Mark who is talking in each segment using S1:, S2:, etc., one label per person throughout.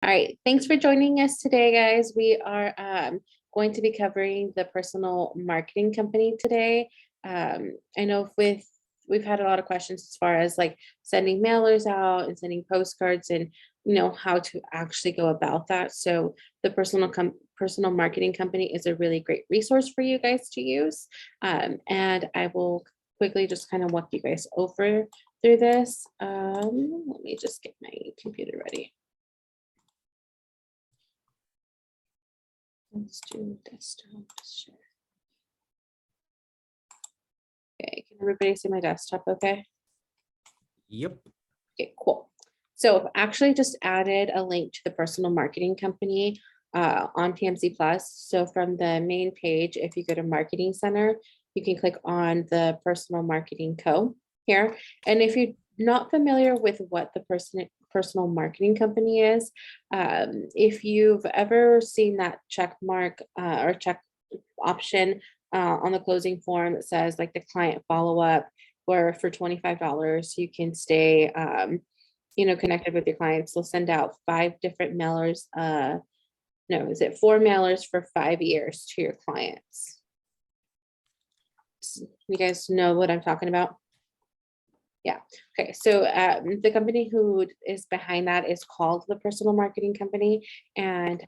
S1: All right, thanks for joining us today, guys. We are going to be covering the personal marketing company today. I know we've had a lot of questions as far as like sending mailers out and sending postcards and how to actually go about that. So the personal marketing company is a really great resource for you guys to use. And I will quickly just kind of walk you guys over through this. Let me just get my computer ready. Let's do desktop share. Okay, can everybody see my desktop okay?
S2: Yep.
S1: Okay, cool. So I've actually just added a link to the personal marketing company on PMC Plus. So from the main page, if you go to Marketing Center, you can click on the Personal Marketing Co. here. And if you're not familiar with what the personal marketing company is, if you've ever seen that check mark or check option on the closing form that says like the client follow-up, where for $25 you can stay connected with your clients. They'll send out 5 different mailers, no, is it 4 mailers for 5 years to your clients? You guys know what I'm talking about? Yeah. Okay. So the company who is behind that is called the Personal Marketing Company, and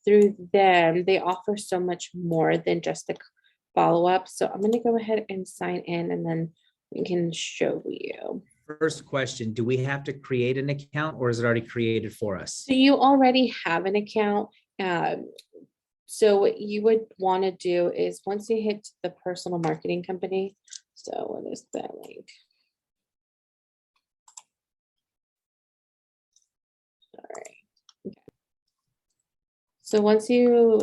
S1: through them, they offer so much more than just the follow-up. So I'm going to go ahead and sign in, and then we can show you.
S2: First question, do we have to create an account or is it already created for us?
S1: So you already have an account. So what you would want to do is once you hit the Personal Marketing Company, so what is that link? Sorry. Okay. So once you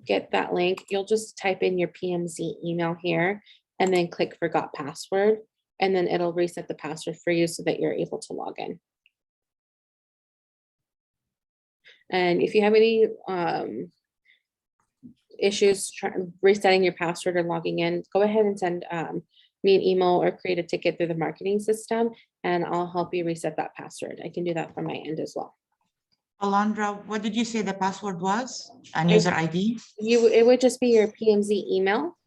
S1: get that link, you'll just type in your PMZ email here and then click Forgot Password, and then it'll reset the password for you so that you're able to log in. And if you have any issues resetting your password or logging in, go ahead and send me an email or create a ticket through the marketing system, and I'll help you reset that password. I can do that from my end as well.
S3: Alondra, what did you say the password was? And user ID?
S1: It would just be your PMZ email.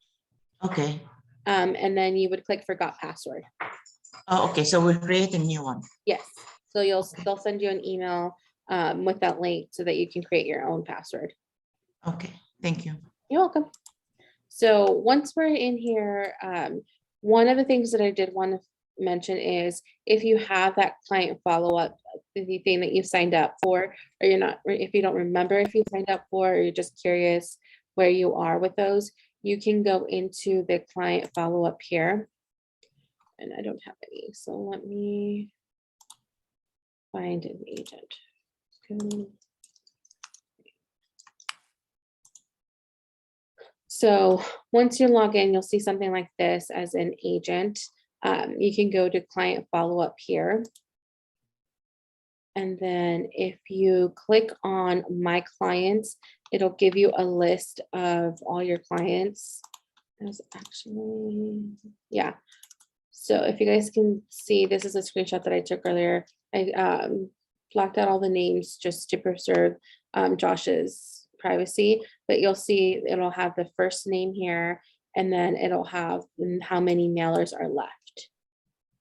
S3: Okay.
S1: And then you would click Forgot Password.
S3: Oh, okay. So we'll create a new one.
S1: Yes. So they'll send you an email with that link so that you can create your own password.
S3: Okay. Thank you.
S1: You're welcome. So once we're in here, one of the things that I did want to mention is if you have that client follow-up, the thing that you signed up for, or if you don't remember if you signed up for, or you're just curious where you are with those, you can go into the client follow-up here. And I don't have any, so let me find an agent. So once you log in, you'll see something like this as an agent. You can go to client follow-up here. And then if you click on my clients, it'll give you a list of all your clients. There's actually, yeah. So if you guys can see, this is a screenshot that I took earlier. I blocked out all the names just to preserve Josh's privacy, but you'll see it'll have the first name here, and then it'll have how many mailers are left,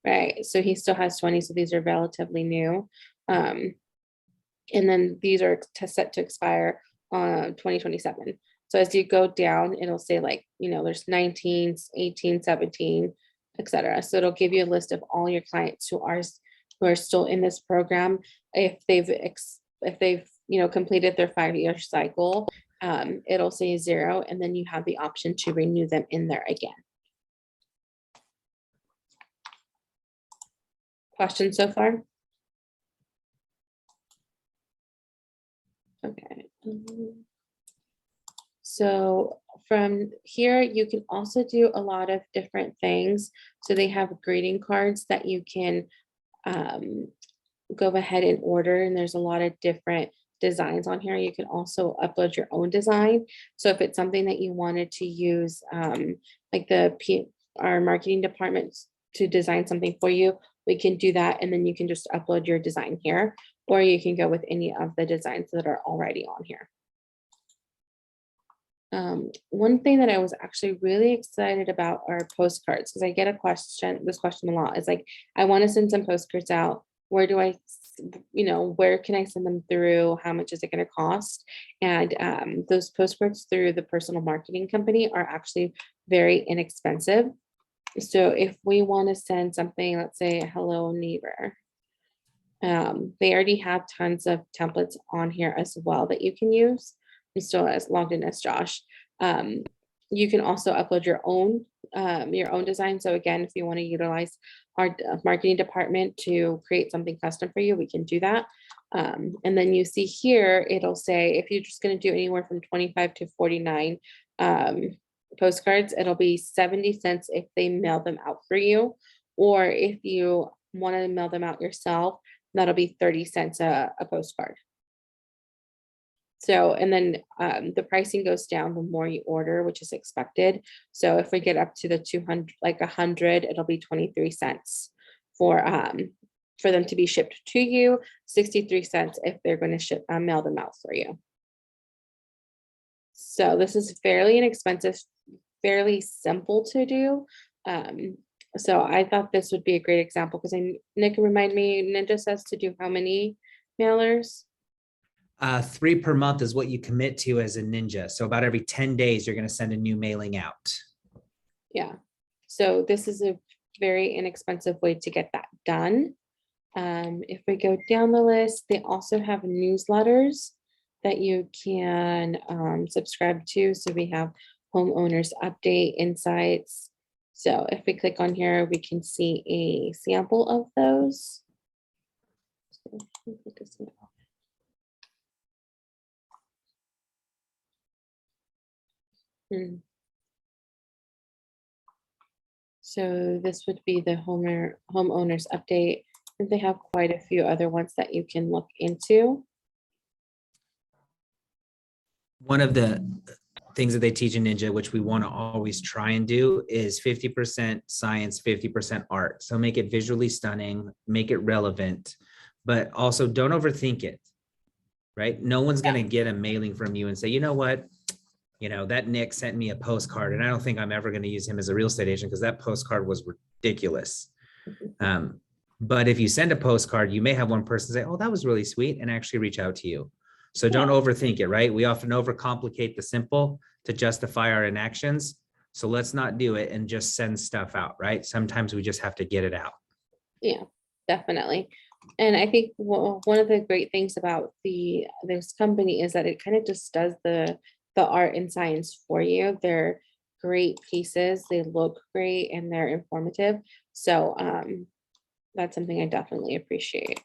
S1: right? So he still has 20, so these are relatively new. And then these are set to expire on 2027. So as you go down, it'll say like, there's 19, 18, 17, etc. So it'll give you a list of all your clients who are still in this program. If they've completed their 5-year cycle, it'll say 0, and then you have the option to renew them in there again. Questions so far? Okay. So from here, you can also do a lot of different things. So they have greeting cards that you can go ahead and order, and there's a lot of different designs on here. You can also upload your own design. So if it's something that you wanted to use, like our marketing department to design something for you, we can do that, and then you can just upload your design here. or you can go with any of the designs that are already on here. One thing that I was actually really excited about are postcards, because I get this question a lot. It's like, I want to send some postcards out. Where do where can I send them through? How much is it going to cost? And those postcards through the personal marketing company are actually very inexpensive. So if we want to send something, let's say, hello neighbor, they already have tons of templates on here as well that you can use. I'm still as logged in as Josh. You can also upload your own design. So again, if you want to utilize our marketing department to create something custom for you, we can do that. And then you see here, it'll say if you're just going to do anywhere from 25 to 49 postcards, it'll be 70 cents if they mail them out for you. Or if you want to mail them out yourself, that'll be 30 cents a postcard. So, and then the pricing goes down the more you order, which is expected. So if we get up to the 200, like 100, it'll be 23 cents for them to be shipped to you, 63 cents if they're going to mail them out for you. So this is fairly inexpensive, fairly simple to do. So I thought this would be a great example, because Nick, remind me, Ninja says to do how many mailers?
S2: 3 per month is what you commit to as a ninja. So about every 10 days, you're going to send a new mailing out.
S1: Yeah. So this is a very inexpensive way to get that done. If we go down the list, they also have newsletters that you can subscribe to. So we have homeowners update, insights. So if we click on here, we can see a sample of those. So this would be the homeowners update. And they have quite a few other ones that you can look into.
S2: One of the things that they teach in Ninja, which we want to always try and do, is 50% science, 50% art. So make it visually stunning, make it relevant, but also don't overthink it, right? No one's going to get a mailing from you and say, you know what, that Nick sent me a postcard, and I don't think I'm ever going to use him as a real estate agent because that postcard was ridiculous. But if you send a postcard, you may have one person say, oh, that was really sweet, and actually reach out to you. So don't overthink it, right? We often overcomplicate the simple to justify our inactions. So let's not do it and just send stuff out, right? Sometimes we just have to get it out.
S1: Yeah, definitely. And I think one of the great things about this company is that it kind of just does the art and science for you. They're great pieces. They look great and they're informative. So that's something I definitely appreciate.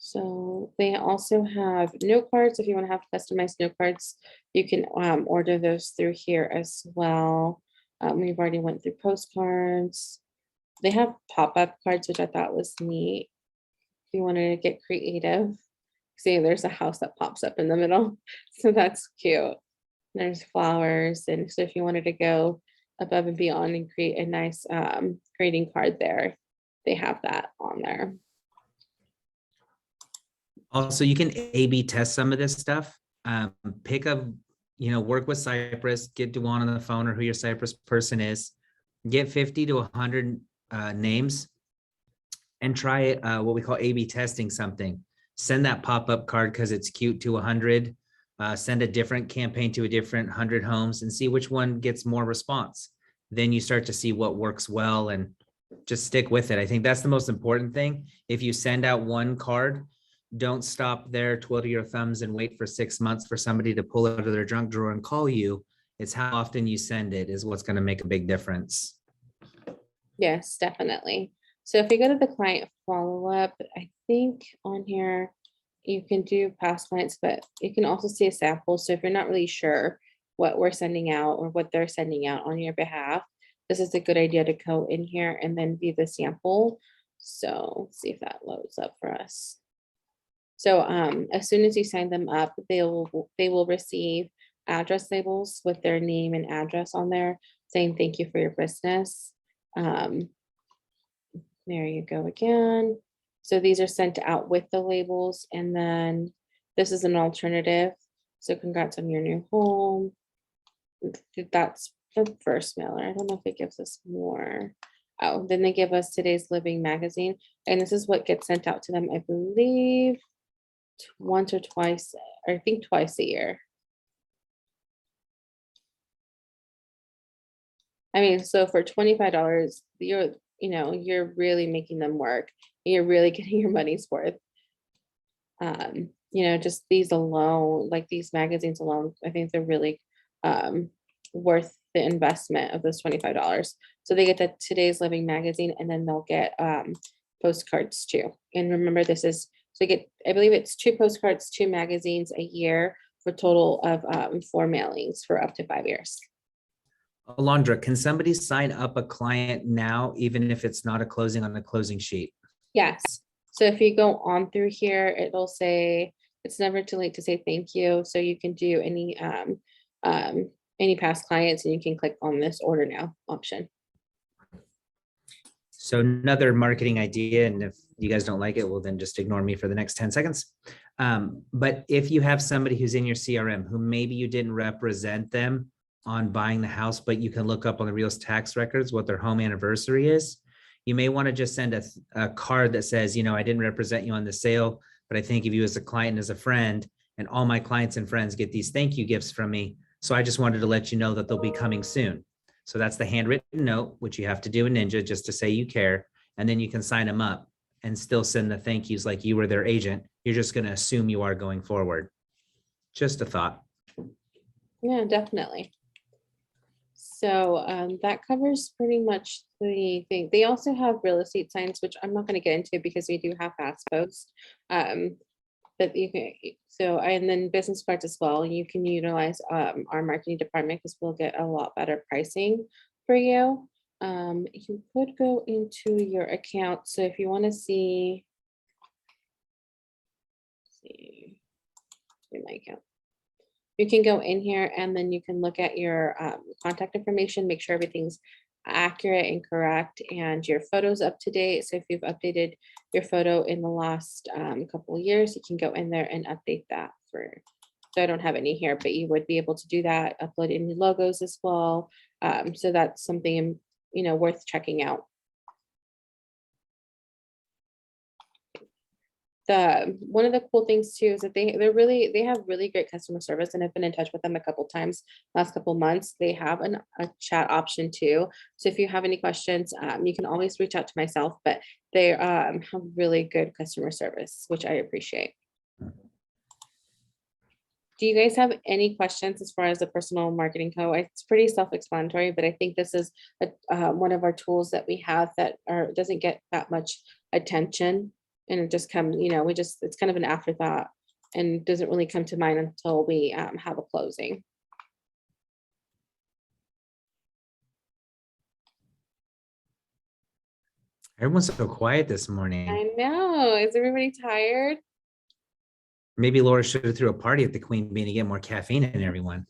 S1: So they also have note cards. If you want to have customized note cards, you can order those through here as well. We've already went through postcards. They have pop-up cards, which I thought was neat. If you wanted to get creative, see, there's a house that pops up in the middle. So that's cute. There's flowers. And so if you wanted to go above and beyond and create a nice greeting card there, they have that on there.
S2: Also, you can A/B test some of this stuff. Pick up, work with Cypress, get Duane on the phone or who your Cypress person is, get 50 to 100 names and try what we call A/B testing something. Send that pop-up card because it's cute to 100. Send a different campaign to a different 100 homes and see which one gets more response. Then you start to see what works well and just stick with it. I think that's the most important thing. If you send out one card, don't stop there, twiddle your thumbs and wait for 6 months for somebody to pull it out of their junk drawer and call you. It's how often you send it is what's going to make a big difference.
S1: Yes, definitely. So if you go to the client follow-up, I think on here, you can do past clients, but you can also see a sample. So if you're not really sure what we're sending out or what they're sending out on your behalf, this is a good idea to go in here and then view the sample. So let's see if that loads up for us. So as soon as you sign them up, they will receive address labels with their name and address on there saying thank you for your business. There you go again. So these are sent out with the labels, and then this is an alternative. So congrats on your new home. That's the first mailer. I don't know if it gives us more. Oh, then they give us Today's Living magazine, and this is what gets sent out to them, I believe, once or twice, or I think twice a year. I mean, so for $25, you're really making them work. You're really getting your money's worth. Just these alone, like these magazines alone, I think they're really worth the investment of those $25. So they get the Today's Living magazine, and then they'll get postcards too. And remember, this is, so they get, I believe it's 2 postcards, 2 magazines a year, for a total of 4 mailings for up to 5 years.
S2: Alondra, can somebody sign up a client now, even if it's not a closing on the closing sheet?
S1: Yes. So if you go on through here, it'll say it's never too late to say thank you. So you can do any past clients, and you can click on this order now option.
S2: So another marketing idea, and if you guys don't like it, well, then just ignore me for the next 10 seconds. But if you have somebody who's in your CRM who maybe you didn't represent them on buying the house, but you can look up on the real's tax records what their home anniversary is, you may want to just send a card that says, I didn't represent you on the sale, but I think of you as a client and as a friend, and all my clients and friends get these thank you gifts from me. So I just wanted to let you know that they'll be coming soon. So that's the handwritten note, which you have to do in Ninja just to say you care. And then you can sign them up and still send the thank yous like you were their agent. You're just going to assume you are going forward. Just a thought.
S1: Yeah, definitely. So that covers pretty much the thing. They also have real estate signs, which I'm not going to get into because we do have fast post. But you can, and then business cards as well. You can utilize our marketing department, because we'll get a lot better pricing for you. You could go into your account. So if you want to see my account, you can go in here, and then you can look at your contact information, make sure everything's accurate and correct, and your photos up to date. So if you've updated your photo in the last couple of years, you can go in there and update that. So I don't have any here, but you would be able to do that, upload any logos as well. So that's something worth checking out. One of the cool things too is that they have really great customer service, and I've been in touch with them a couple times last couple months. They have a chat option too. So if you have any questions, you can always reach out to myself, but they have really good customer service, which I appreciate. Do you guys have any questions as far as the personal marketing co? It's pretty self-explanatory, but I think this is one of our tools that we have that doesn't get that much attention. And it just comes, it's kind of an afterthought, and doesn't really come to mind until we have a closing.
S2: Everyone's so quiet this morning.
S1: I know. Is everybody tired?
S2: Maybe Laura should have threw a party at the Queen Bee to get more caffeine in everyone.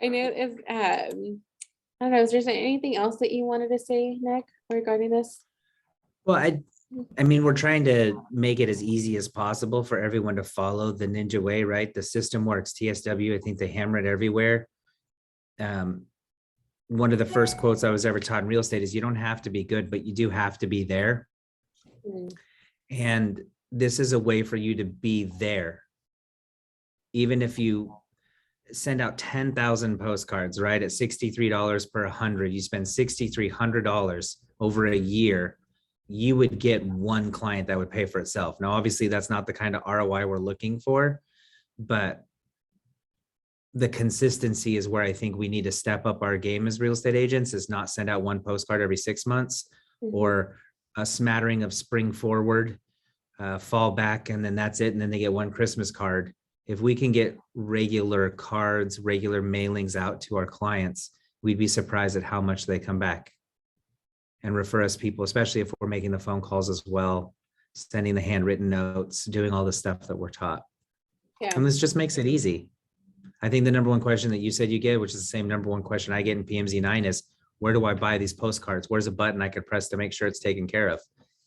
S1: I know. I don't know. Is there anything else that you wanted to say, Nick, regarding this?
S2: Well, I mean, we're trying to make it as easy as possible for everyone to follow the Ninja way, right? The system works. TSW, I think they hammer it everywhere. One of the first quotes I was ever taught in real estate is, you don't have to be good, but you do have to be there.
S1: Mm.
S2: And this is a way for you to be there. Even if you send out 10,000 postcards, right? At $63 per 100, you spend $6,300 over a year, you would get one client that would pay for itself. Now, obviously that's not the kind of ROI we're looking for, but the consistency is where I think we need to step up our game as real estate agents, is not send out one postcard every 6 months, or a smattering of spring forward, fall back, and then that's it. And then they get one Christmas card. If we can get regular cards, regular mailings out to our clients, we'd be surprised at how much they come back and refer us people, especially if we're making the phone calls as well, sending the handwritten notes, doing all the stuff that we're taught.
S1: Yeah.
S2: And this just makes it easy. I think the number one question that you said you get, which is the same number one question I get in PMZ9, is where do I buy these postcards? Where's a button I could press to make sure it's taken care of?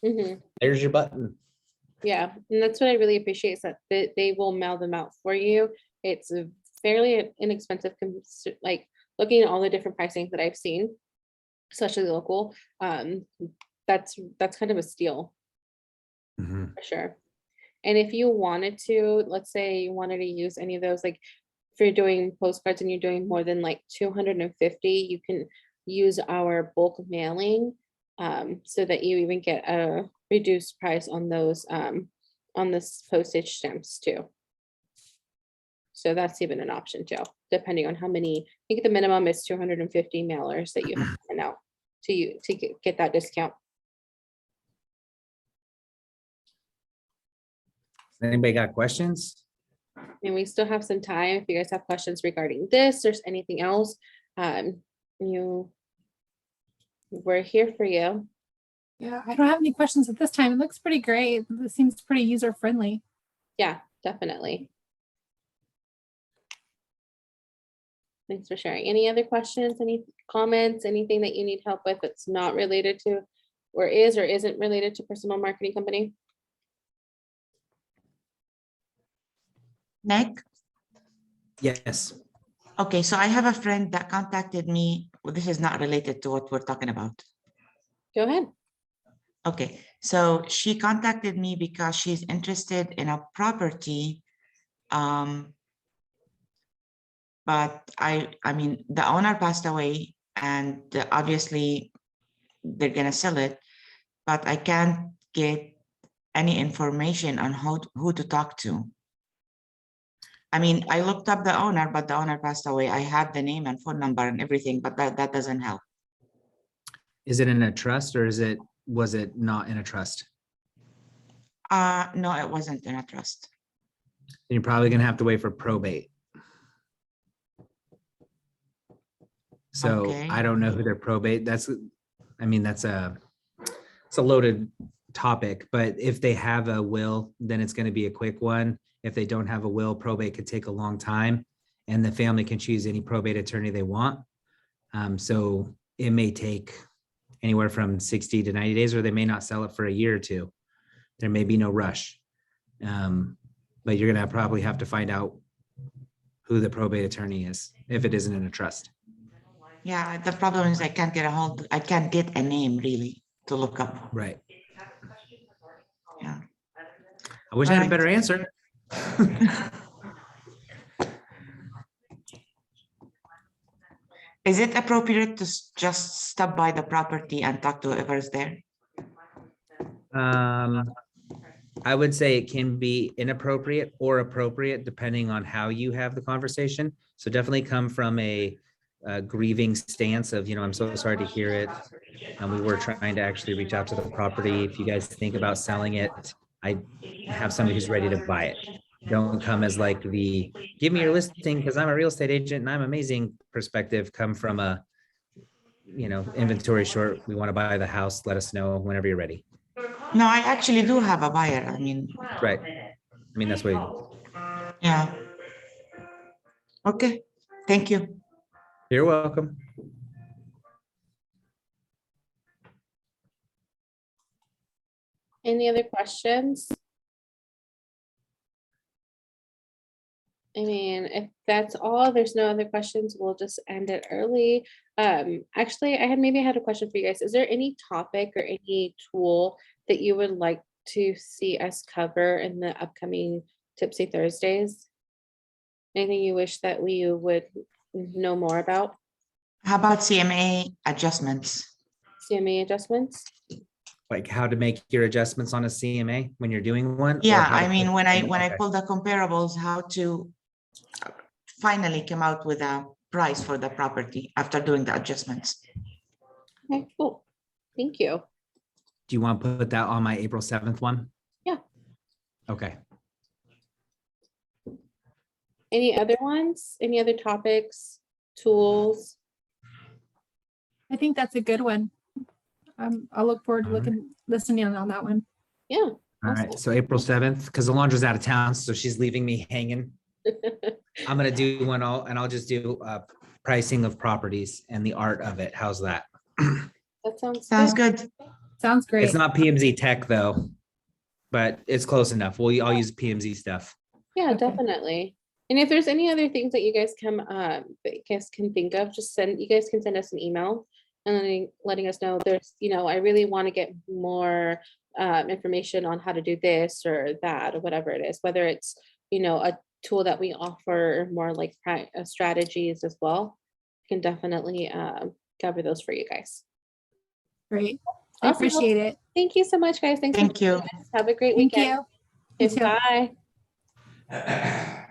S1: Mhm.
S2: There's your button.
S1: Yeah, and that's what I really appreciate is that they will mail them out for you. It's a fairly inexpensive, like looking at all the different pricing that I've seen, especially local. That's kind of a steal
S2: Mhm.
S1: for sure. And if you wanted to, let's say you wanted to use any of those, like if you're doing postcards and you're doing more than like 250, you can use our bulk mailing, so that you even get a reduced price on this postage stamps too. So that's even an option too, depending on how many. I think the minimum is 250 mailers that you have to send out to you to get that discount.
S2: Anybody got questions?
S1: And we still have some time. If you guys have questions regarding this, there's anything else, we're here for you.
S4: Yeah, I don't have any questions at this time. It looks pretty great. It seems pretty user friendly.
S1: Yeah, definitely. Thanks for sharing. Any other questions, any comments, anything that you need help with that's not related to, or is or isn't related to personal marketing company?
S3: Nick?
S2: Yes.
S3: Okay, so I have a friend that contacted me. Well, this is not related to what we're talking about.
S1: Go ahead.
S3: Okay, so she contacted me because she's interested in a property. But I mean, the owner passed away and obviously they're gonna sell it, but I can't get any information on who to talk to. I mean, I looked up the owner, but the owner passed away. I have the name and phone number and everything, but that doesn't help.
S2: Is it in a trust or was it not in a trust?
S3: No, it wasn't in a trust.
S2: And you're probably gonna have to wait for probate. So
S3: Okay.
S2: I don't know who their probate, I mean, it's a loaded topic, but if they have a will, then it's gonna be a quick one. If they don't have a will, probate could take a long time and the family can choose any probate attorney they want. So it may take anywhere from 60 to 90 days, or they may not sell it for a year or two. There may be no rush. But you're gonna probably have to find out who the probate attorney is, if it isn't in a trust.
S3: Yeah, the problem is I can't get a name really to look up.
S2: Right.
S3: Yeah.
S2: I wish I had a
S3: Alright.
S2: better answer.
S3: Is it appropriate to just stop by the property and talk to whoever's there?
S2: I would say it can be inappropriate or appropriate depending on how you have the conversation. So definitely come from a grieving stance of, I'm so sorry to hear it. And we were trying to actually reach out to the property. If you guys think about selling it, I have somebody who's ready to buy it. Don't come as like the give me your listing because I'm a real estate agent and I'm amazing perspective. Come from a, inventory short. We want to buy the house. Let us know whenever you're ready.
S3: No, I actually do have a buyer. I mean,
S2: Right. I mean, that's what
S3: yeah. Okay, thank you.
S2: you're welcome.
S1: Any other questions? I mean, if that's all, there's no other questions, we'll just end it early. Actually, I had a question for you guys. Is there any topic or any tool that you would like to see us cover in the upcoming Tipsy Thursdays? Anything you wish that we would know more about?
S3: How about CMA adjustments?
S1: CME adjustments?
S2: Like how to make your adjustments on a CMA when you're doing one? or
S3: Yeah,
S2: how to
S3: I mean,
S2: put-
S3: when I
S2: Okay.
S3: pull the comparables, how to finally come out with a price for the property after doing the adjustments.
S1: Okay, cool. Thank you.
S2: Do you want to put that on my April 7th one?
S1: Yeah.
S2: Okay.
S1: Any other ones? Any other topics, tools?
S4: I think that's a good one. I'll look forward to
S2: All right.
S4: listening on that one.
S1: Yeah.
S2: All right. So April 7th, because Alondra's out of town, so she's leaving me hanging. I'm gonna do one I'll just do pricing of properties and the art of it. How's that?
S1: That sounds
S3: Sounds
S1: good.
S3: good.
S4: Sounds great.
S2: It's not PMZ tech though, but it's close enough. I'll use PMZ stuff.
S1: Yeah,
S4: Okay.
S1: definitely. And if there's any other things that you guys can think of, just you guys can send us an email and letting us know there's, I really want to get more information on how to do this or that or whatever it is, whether it's, a tool that we offer or more like strategies as well. Can definitely cover those for you guys.
S4: Great. I
S1: Awesome.
S4: appreciate it.
S1: Thank you so much, guys. Thanks.
S3: Thank you.
S1: Have a great
S4: Thank
S1: weekend.
S4: you. You
S1: Okay,
S4: too.
S1: bye.